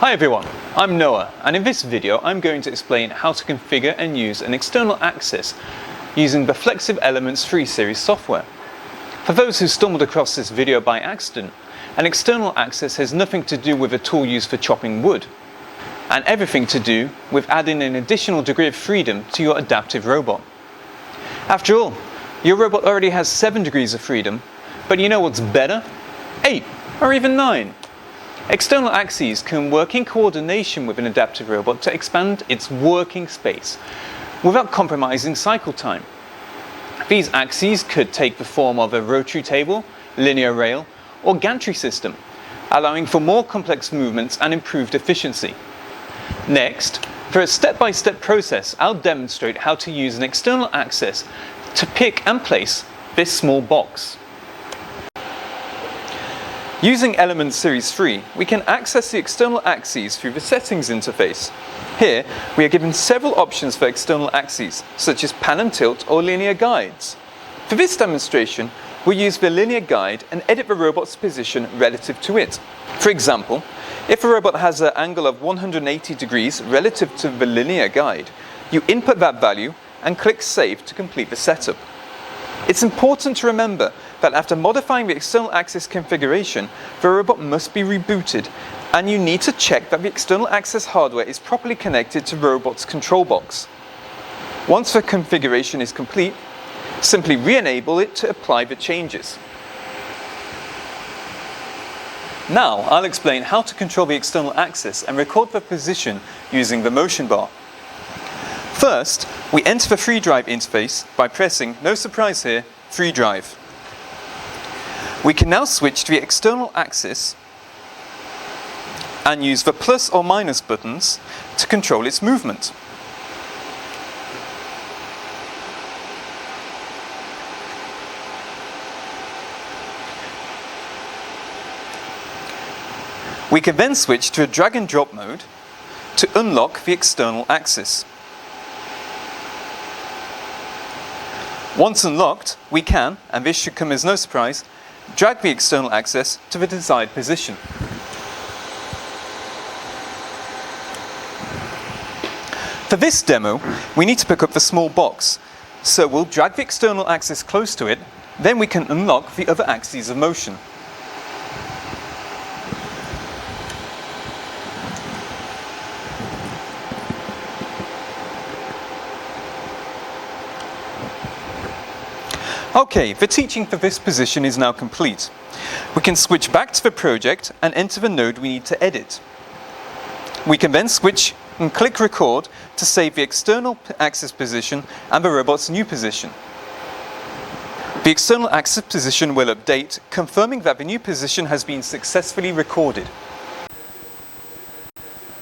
Hi everyone, I'm Noah, and in this video I'm going to explain how to configure and use an external access using the Flexiv Elements Series software. For those who stumbled across this video by accident, an external access has nothing to do with a tool used for chopping wood, and everything to do with adding an additional degree of freedom to your adaptive robot. After all, your robot already has 7 degrees of freedom, but you know what's better? 8 or even 9. External axes can work in coordination with an adaptive robot to expand its working space without compromising cycle time. These axes could take the form of a rotary table, linear rail, or gantry system, allowing for more complex movements and improved efficiency. Next, for a step-by-step process, I'll demonstrate how to use an external access to pick and place this small box. Using Elements Series 3, we can access the external axes through the Settings interface. Here, we are given several options for external axes, such as pan and tilt or linear guides. For this demonstration, we'll use the linear guide and edit the robot's position relative to it. For example, if a robot has an angle of 180 degrees relative to the linear guide, you input that value and click Save to complete the setup. It's important to remember that after modifying the external axis configuration, the robot must be rebooted, and you need to check that the external access hardware is properly connected to the robot's control box. Once the configuration is complete, simply re-enable it to apply the changes. Now I'll explain how to control the external axis and record the position using the motion bar. First, we enter the free drive interface by pressing, no surprise here, free drive. We can now switch to the external axis and use the plus or minus buttons to control its movement. We can then switch to a drag and drop mode to unlock the external axis. Once unlocked, we can, and this should come as no surprise, drag the external axis to the desired position. For this demo, we need to pick up the small box, so we'll drag the external axis close to it, then we can unlock the other axes of motion. Okay, the teaching for this position is now complete. We can switch back to the project and enter the node we need to edit. We can then switch and click record to save the external axis position and the robot's new position. The external axis position will update, confirming that the new position has been successfully recorded.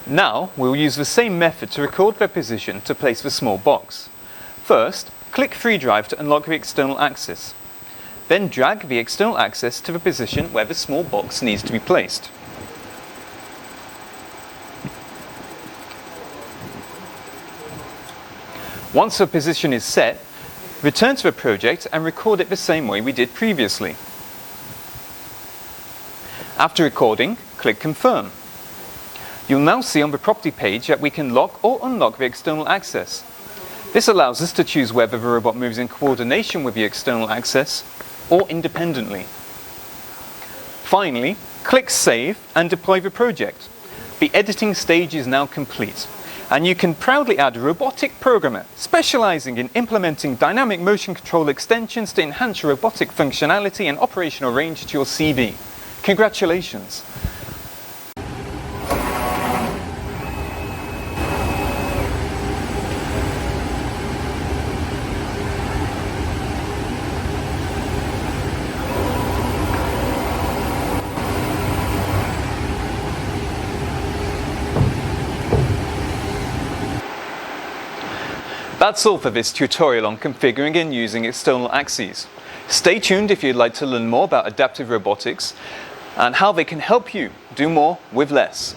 Now we'll use the same method to record the position to place the small box. First, click free drive to unlock the external axis. Then drag the external axis to the position where the small box needs to be placed. Once the position is set, return to the project and record it the same way we did previously. After recording, click confirm. You'll now see on the property page that we can lock or unlock the external axis. This allows us to choose whether the robot moves in coordination with the external axis or independently. Finally, click Save and deploy the project. The editing stage is now complete, and you can proudly add a robotic programmer specializing in implementing dynamic motion control extensions to enhance your robotic functionality and operational range to your CV. Congratulations! That's all for this tutorial on configuring and using external axes. Stay tuned if you'd like to learn more about adaptive robotics and how they can help you do more with less.